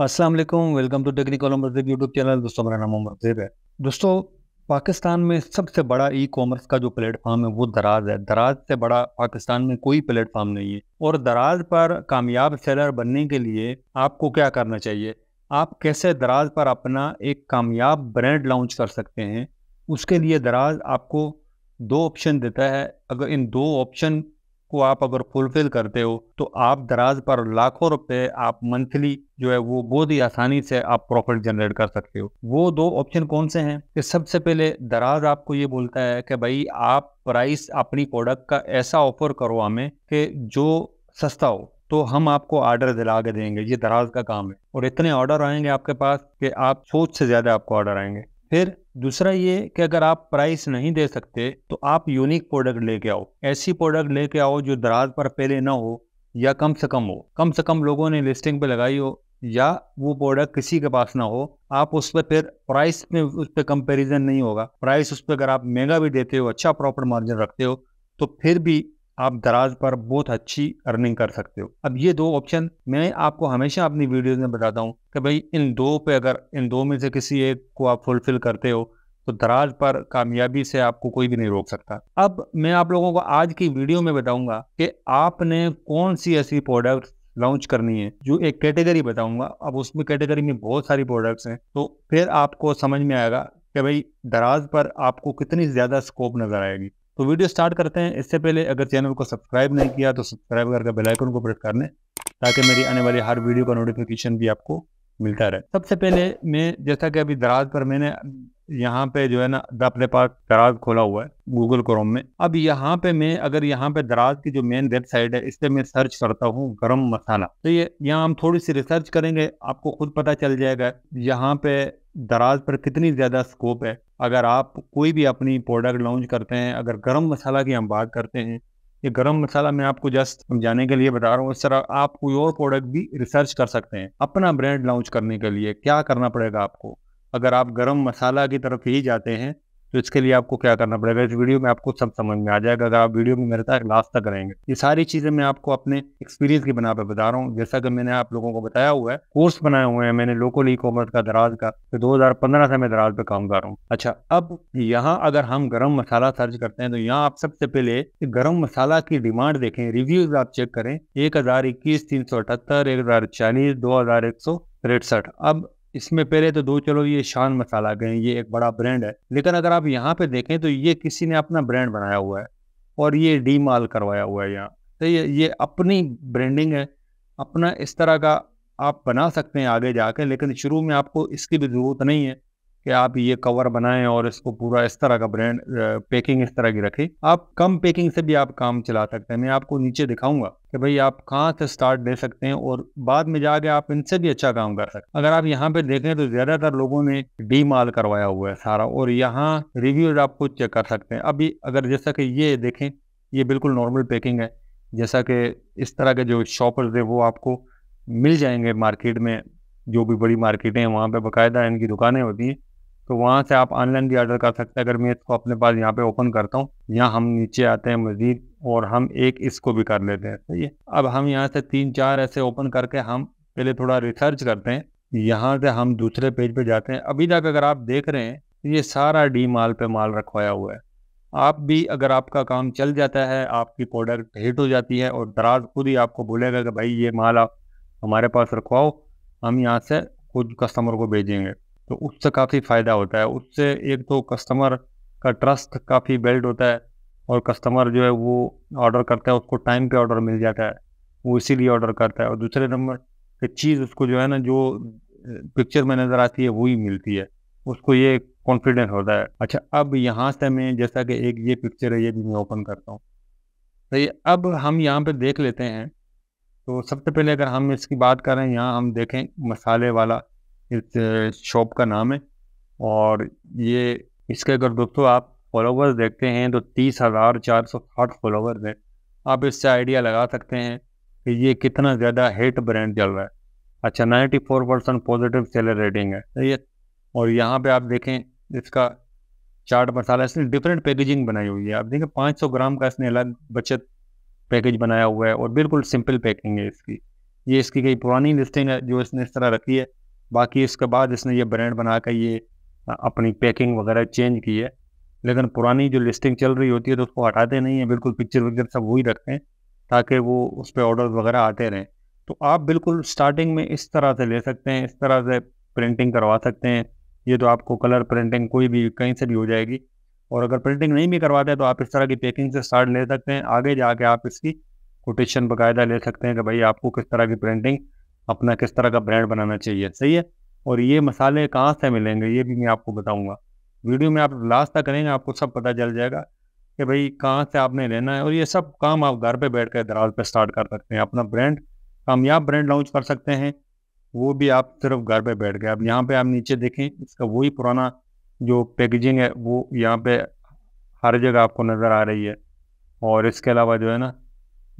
अस्सलाम वालेकुम, welcome to technical मज़ीद यूट्यूब चैनल। दोस्तों, मेरा नाम मोहम्मद ज़ेब है। दोस्तों, पाकिस्तान में सबसे बड़ा ई कॉमर्स का जो प्लेटफॉर्म है वो दराज है। दराज से बड़ा पाकिस्तान में कोई प्लेटफॉर्म नहीं है। और दराज पर कामयाब सेलर बनने के लिए आपको क्या करना चाहिए, आप कैसे दराज पर अपना एक कामयाब ब्रांड लॉन्च कर सकते हैं, उसके लिए दराज आपको दो ऑप्शन देता है। अगर इन दो ऑप्शन को आप अगर फुलफिल करते हो तो आप दराज पर लाखों रुपए आप मंथली जो है वो बहुत ही आसानी से आप प्रॉफिट जनरेट कर सकते हो। वो दो ऑप्शन कौन से हैं कि सबसे पहले दराज आपको ये बोलता है कि भाई आप प्राइस अपनी प्रोडक्ट का ऐसा ऑफर करो हमें कि जो सस्ता हो, तो हम आपको ऑर्डर दिला के देंगे। ये दराज का काम है और इतने ऑर्डर आएंगे आपके पास कि आप सोच से ज्यादा आपको ऑर्डर आएंगे। फिर दूसरा ये कि अगर आप प्राइस नहीं दे सकते तो आप यूनिक प्रोडक्ट लेके आओ। ऐसी प्रोडक्ट लेके आओ जो दराज पर पहले ना हो या कम से कम लोगों ने लिस्टिंग पे लगाई हो, या वो प्रोडक्ट किसी के पास ना हो। आप उस पर फिर प्राइस में उस पर कंपेरिजन नहीं होगा। प्राइस उस पर अगर आप महंगा भी देते हो, अच्छा प्रॉफिट मार्जिन रखते हो, तो फिर भी आप दराज पर बहुत अच्छी अर्निंग कर सकते हो। अब ये दो ऑप्शन मैं आपको हमेशा अपनी वीडियोस में बताता हूँ कि भाई इन दो पे, अगर इन दो में से किसी एक को आप फुलफिल करते हो तो दराज पर कामयाबी से आपको कोई भी नहीं रोक सकता। अब मैं आप लोगों को आज की वीडियो में बताऊंगा कि आपने कौन सी ऐसी प्रोडक्ट लॉन्च करनी है। जो एक कैटेगरी बताऊंगा, अब उसमें कैटेगरी में बहुत सारी प्रोडक्ट्स हैं, तो फिर आपको समझ में आएगा कि भाई दराज पर आपको कितनी ज्यादा स्कोप नजर आएगी। तो वीडियो स्टार्ट करते हैं। इससे पहले अगर चैनल को सब्सक्राइब नहीं किया तो सब्सक्राइब करके बेल आइकन को प्रेस कर लें, ताकि मेरी आने वाली हर वीडियो का नोटिफिकेशन भी आपको मिलता रहे। सबसे पहले मैं, जैसा कि अभी दराज पर मैंने यहाँ पे जो है ना अपने पास दराज खोला हुआ है गूगल क्रोम में। अब यहाँ पे मैं, अगर यहाँ पे दराज की जो मेन वेबसाइट है इस पे मैं सर्च करता हूँ गरम मसाला, तो ये यहाँ हम थोड़ी सी रिसर्च करेंगे, आपको खुद पता चल जाएगा यहाँ पे दराज पर कितनी ज्यादा स्कोप है। अगर आप कोई भी अपनी प्रोडक्ट लॉन्च करते हैं, अगर गरम मसाला की हम बात करते हैं, ये गरम मसाला मैं आपको जस्ट समझाने के लिए बता रहा हूँ। इस तरह आप कोई और प्रोडक्ट भी रिसर्च कर सकते हैं। अपना ब्रांड लॉन्च करने के लिए क्या करना पड़ेगा आपको, अगर आप गरम मसाला की तरफ ही जाते हैं तो इसके लिए आपको क्या करना पड़ेगा, इस वीडियो में आपको सब समझ में आ जाएगा अगर आप वीडियो में मेरे साथ लास्ट तक रहेंगे। ये सारी चीज़ें मैं आपको अपने एक्सपीरियंस की बना पर बता रहा हूँ। जैसा कि मैंने आप लोगों को बताया हुआ है, कोर्स बनाए हुए हैं मैंने लोकल ई कॉमर्स का दराज का, तो 2015 से मैं दराज पे काम कर रहा हूँ। अच्छा, अब यहाँ अगर हम गरम मसाला सर्च करते हैं तो यहाँ आप सबसे पहले गरम मसाला की डिमांड देखें, रिव्यूज आप चेक करें। 1021, 378, 1040, 2163। अब इसमें पहले तो दो, चलो ये शान मसाला गए, ये एक बड़ा ब्रांड है, लेकिन अगर आप यहाँ पे देखें तो ये किसी ने अपना ब्रांड बनाया हुआ है और ये डीमाल करवाया हुआ है यहाँ। तो ये अपनी ब्रांडिंग है, अपना इस तरह का आप बना सकते हैं आगे जाके, लेकिन शुरू में आपको इसकी भी जरूरत नहीं है कि आप ये कवर बनाएं और इसको पूरा इस तरह का ब्रांड पैकिंग इस तरह की रखें। आप कम पैकिंग से भी आप काम चला सकते हैं। मैं आपको नीचे दिखाऊंगा कि भाई आप कहाँ से स्टार्ट दे सकते हैं और बाद में जाके आप इनसे भी अच्छा काम कर सकते हैं। अगर आप यहाँ पे देखें तो ज्यादातर लोगों ने डी माल करवाया हुआ है सारा, और यहाँ रिव्यूज आप खुद चेक कर सकते हैं। अभी अगर जैसा कि ये देखें, ये बिल्कुल नॉर्मल पैकिंग है। जैसा कि इस तरह के जो शॉपर्स है वो आपको मिल जाएंगे मार्केट में, जो भी बड़ी मार्केटें हैं वहाँ पे बाकायदा इनकी दुकानें होती हैं, तो वहाँ से आप ऑनलाइन भी ऑर्डर कर सकते हैं। अगर मैं इसको अपने पास यहाँ पे ओपन करता हूँ, यहाँ हम नीचे आते हैं मजीद, और हम एक इसको भी कर लेते हैं। सही है, अब हम यहाँ से 3-4 ऐसे ओपन करके हम पहले थोड़ा रिसर्च करते हैं। यहाँ से हम दूसरे पेज पे जाते हैं। अभी तक अगर आप देख रहे हैं ये सारा डी माल पे माल रखवाया हुआ है। आप भी, अगर आपका काम चल जाता है, आपकी प्रोडक्ट हिट हो जाती है और दराज खुद ही आपको बोलेगा कि भाई ये माल आप हमारे पास रखवाओ, हम यहाँ से खुद कस्टमर को भेजेंगे, तो उससे काफ़ी फ़ायदा होता है। उससे एक तो कस्टमर का ट्रस्ट काफ़ी बिल्ड होता है, और कस्टमर जो है वो ऑर्डर करता है, उसको टाइम पे ऑर्डर मिल जाता है, वो इसीलिए ऑर्डर करता है। और दूसरे नंबर की चीज़ उसको जो है ना, जो पिक्चर में नज़र आती है वही मिलती है, उसको ये कॉन्फिडेंस होता है। अच्छा, अब यहाँ से मैं, जैसा कि एक ये पिक्चर है, ये भी मैं ओपन करता हूँ। तो ये अब हम यहाँ पे देख लेते हैं। तो सबसे पहले अगर हम इसकी बात करें, यहाँ हम देखें मसाले वाला इस शॉप का नाम है, और ये इसके अगर दोस्तों आप फॉलोवर्स देखते हैं तो 30,460 फॉलोवर्स हैं। आप इससे आइडिया लगा सकते हैं कि ये कितना ज़्यादा हिट ब्रांड चल रहा है। अच्छा, 94% पॉजिटिव सेलर रेटिंग है। सही है, और यहाँ पे आप देखें इसका चाट मसाला, इसने डिफरेंट पैकेजिंग बनाई हुई है। आप देखें 500 ग्राम का इसने अलग बचत पैकेज बनाया हुआ है, और बिल्कुल सिंपल पैकिंग है इसकी। ये इसकी कई पुरानी लिस्टिंग है जो इसने इस तरह रखी है। बाकी इसके बाद इसने ये ब्रांड बना कर ये अपनी पैकिंग वगैरह चेंज की है। लेकिन पुरानी जो लिस्टिंग चल रही होती है तो उसको हटाते नहीं है, बिल्कुल पिक्चर विक्चर सब वही रखते हैं ताकि वो उस पर ऑर्डर वगैरह आते रहें। तो आप बिल्कुल स्टार्टिंग में इस तरह से ले सकते हैं, इस तरह से प्रिंटिंग करवा सकते हैं। ये तो आपको कलर प्रिंटिंग कोई भी कहीं से भी हो जाएगी। और अगर प्रिंटिंग नहीं भी करवाते तो आप इस तरह की पैकिंग से स्टार्ट ले सकते हैं, आगे जाके आप इसकी कोटेशन बाकायदा ले सकते हैं कि भाई आपको किस तरह की प्रिंटिंग, अपना किस तरह का ब्रांड बनाना चाहिए। सही है। और ये मसाले कहाँ से मिलेंगे ये भी मैं आपको बताऊंगा। वीडियो में आप लास्ट तक करेंगे आपको सब पता चल जाएगा कि भाई कहाँ से आपने लेना है। और ये सब काम आप घर पे बैठ कर दराज पे स्टार्ट कर सकते हैं, अपना ब्रांड, कामयाब ब्रांड लॉन्च कर सकते हैं, वो भी आप सिर्फ घर पे बैठ के। अब यहाँ पे आप नीचे देखें, इसका वही पुराना जो पैकेजिंग है वो यहाँ पे हर जगह आपको नज़र आ रही है। और इसके अलावा जो है ना,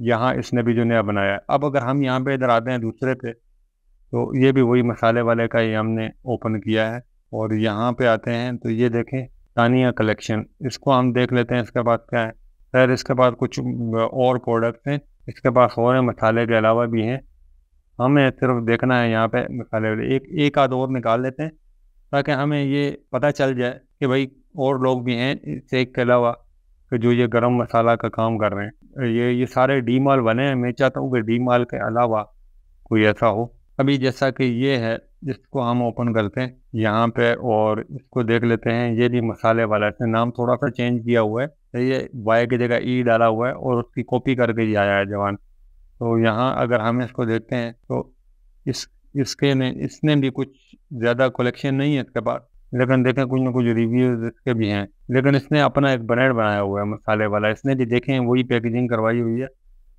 यहाँ इसने भी जो नया बनाया है। अब अगर हम यहाँ पे इधर आते हैं दूसरे पे, तो ये भी वही मसाले वाले का ही हमने ओपन किया है। और यहाँ पे आते हैं तो ये देखें तानिया कलेक्शन, इसको हम देख लेते हैं। इसके बाद क्या है, खैर इसके बाद कुछ और प्रोडक्ट्स हैं, इसके पास और हैं, मसाले के अलावा भी हैं। हमें सिर्फ देखना है यहाँ पे मसाले वाले एक एक आध और निकाल लेते हैं ताकि हमें ये पता चल जाए कि भाई और लोग भी हैं इस एक के अलावा कि जो ये गरम मसाला का काम कर रहे हैं। ये सारे डी माल बने हैं। मैं चाहता हूँ कि डी माल के अलावा कोई ऐसा हो। अभी जैसा कि ये है, जिसको हम ओपन करते हैं यहाँ पे और इसको देख लेते हैं। ये भी मसाले वाला है, इसने नाम थोड़ा सा चेंज किया हुआ है, तो ये वाई की जगह ई डाला हुआ है और उसकी कॉपी करके ही आया है जवान। तो यहाँ अगर हम इसको देखते हैं तो इस इसने भी कुछ ज़्यादा कलेक्शन नहीं है इसके पास, लेकिन देखें कुछ ना कुछ रिव्यूज इसके भी हैं। लेकिन इसने अपना एक ब्रांड बनाया हुआ है मसाले वाला, इसने भी देखें वही पैकेजिंग करवाई हुई है।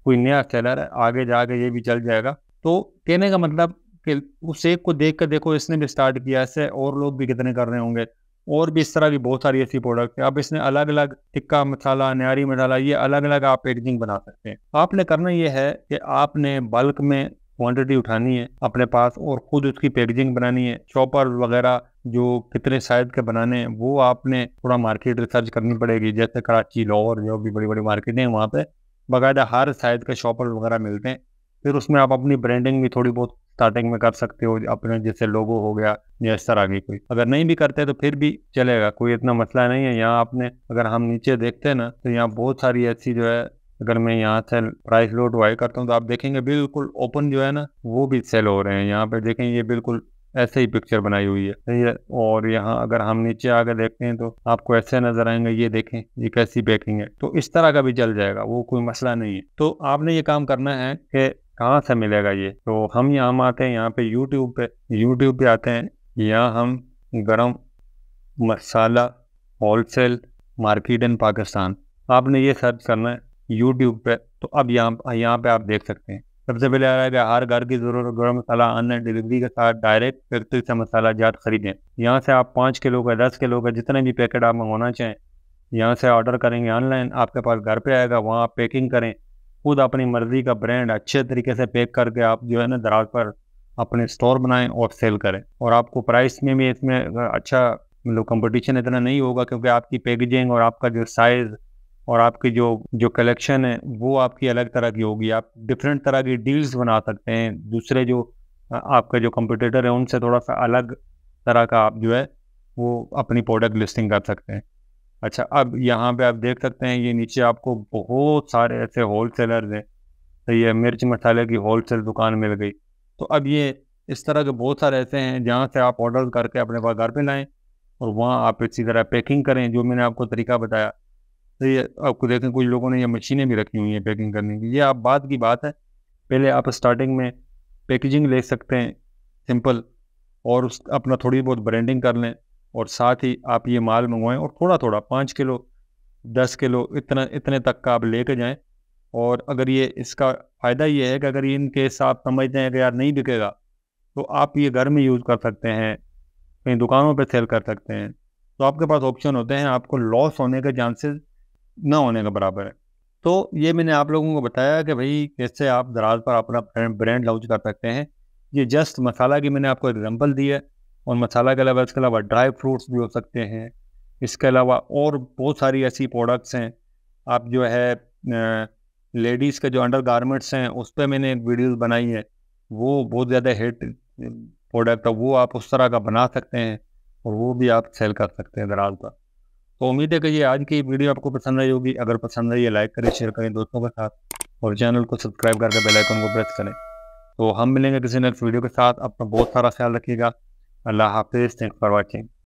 कोई नया सेलर है, आगे जाके ये भी चल जाएगा। तो कहने का मतलब कि उस एक को देख कर देखो, इसने भी स्टार्ट किया, ऐसे और लोग भी कितने कर रहे होंगे। और भी इस तरह की बहुत सारी ऐसी प्रोडक्ट है। अब इसने अलग अलग टिक्का मसाला, न्यारी मसाला, ये अलग अलग आप पैकेजिंग बना सकते हैं। आपने करना ये है कि आपने बल्क में क्वांटिटी उठानी है अपने पास और खुद उसकी पैकेजिंग बनानी है। चॉपर वगैरह जो कितने साइज के बनाने हैं वो आपने थोड़ा मार्केट रिसर्च करनी पड़ेगी। जैसे कराची, लाहौर, जो भी बड़ी बड़ी मार्केटें हैं वहाँ पे बाकायदा हर साइज के शॉपर वगैरह मिलते हैं। फिर उसमें आप अपनी ब्रांडिंग भी थोड़ी बहुत स्टार्टिंग में कर सकते हो, अपने जैसे लोगो हो गया या इस तरह की। कोई अगर नहीं भी करते तो फिर भी चलेगा, कोई इतना मसला नहीं है। यहाँ आपने अगर हम नीचे देखते हैं ना तो यहाँ बहुत सारी ऐसी जो है, अगर मैं यहाँ से प्राइस लोड वाई करता हूँ तो आप देखेंगे बिल्कुल ओपन जो है ना वो भी सेल हो रहे हैं। यहाँ पे देखें ये बिल्कुल ऐसे ही पिक्चर बनाई हुई है, सही है। और यहाँ अगर हम नीचे आकर देखते हैं तो आपको ऐसे नजर आएंगे, ये देखें ये कैसी पैकिंग है। तो इस तरह का भी चल जाएगा, वो कोई मसला नहीं है। तो आपने ये काम करना है कि कहाँ से मिलेगा ये। तो हम यहाँ आते हैं, यहाँ पे यूट्यूब पे आते हैं। यहाँ हम गरम मसाला होलसेल मार्केट इन पाकिस्तान, आपने ये सर्च करना है यूट्यूब पे। तो अब यहाँ पे आप देख सकते हैं सबसे पहले आ रहा है कि हर घर की ज़रूरत गरम मसाला ऑनलाइन डिलीवरी के साथ डायरेक्ट फैक्ट्री से मसाला जात खरीदें। यहाँ से आप 5 किलो का, 10 किलो का, जितने भी पैकेट आप मंगवाना चाहें यहाँ से ऑर्डर करेंगे ऑनलाइन, आपके पास घर पे आएगा। वहाँ आप पैकिंग करें, खुद अपनी मर्ज़ी का ब्रांड अच्छे तरीके से पैक करके आप जो है ना दराज पर अपने स्टोर बनाएं और सेल करें। और आपको प्राइस में भी इसमें अच्छा मतलब कंपटीशन इतना नहीं होगा, क्योंकि आपकी पैकेजिंग और आपका जो साइज़ और आपकी जो जो कलेक्शन है वो आपकी अलग तरह की होगी। आप डिफरेंट तरह की डील्स बना सकते हैं, दूसरे जो आपके जो कंपटीटर हैं उनसे थोड़ा सा अलग तरह का आप जो है वो अपनी प्रोडक्ट लिस्टिंग कर सकते हैं। अच्छा, अब यहाँ पे आप देख सकते हैं ये नीचे आपको बहुत सारे ऐसे होलसेलर्स हैं। तो ये मिर्च मसाले की होलसेल दुकान मिल गई। तो अब ये इस तरह के बहुत सारे ऐसे हैं जहाँ से आप ऑर्डर करके अपने पास घर पे लाएं और वहाँ आप इसी तरह पैकिंग करें जो मैंने आपको तरीका बताया। तो ये आपको देखें कुछ लोगों ने ये मशीनें भी रखी हुई हैं पैकिंग करने की। ये आप बात की बात है, पहले आप स्टार्टिंग में पैकेजिंग ले सकते हैं सिंपल, और उस अपना थोड़ी बहुत ब्रांडिंग कर लें और साथ ही आप ये माल मंगवाएं और थोड़ा थोड़ा 5 किलो 10 किलो इतने तक का आप लेके जाएं। और अगर ये इसका फ़ायदा ये है कि अगर ये इनके आप समझते हैं कि यार नहीं बिकेगा तो आप ये घर में यूज़ कर सकते हैं, कहीं दुकानों पे सेल कर सकते हैं। तो आपके पास ऑप्शन होते हैं, आपको लॉस होने के चांसेस ना होने का बराबर है। तो ये मैंने आप लोगों को बताया कि भाई कैसे आप दराज पर अपना ब्रांड लॉन्च कर सकते हैं। ये जस्ट मसाला की मैंने आपको एग्जांपल दी है, और मसाला के अलावा इसके अलावा ड्राई फ्रूट्स भी हो सकते हैं। इसके अलावा और बहुत सारी ऐसी प्रोडक्ट्स हैं। आप जो है लेडीज़ के जो अंडर गारमेंट्स हैं उस पर मैंने एक वीडियोज़ बनाई है। वो बहुत ज़्यादा हिट प्रोडक्ट है, वो आप उस तरह का बना सकते हैं और वो भी आप सेल कर सकते हैं दराज का। तो उम्मीद है कि ये आज की वीडियो आपको पसंद आई होगी। अगर पसंद आई है लाइक करें, शेयर करें दोस्तों के साथ और चैनल को सब्सक्राइब करके बेल आइकन को प्रेस करें। तो हम मिलेंगे किसी नेक्स्ट वीडियो के साथ। अपना बहुत सारा ख्याल रखिएगा। अल्लाह हाफिज़। Thanks for watching.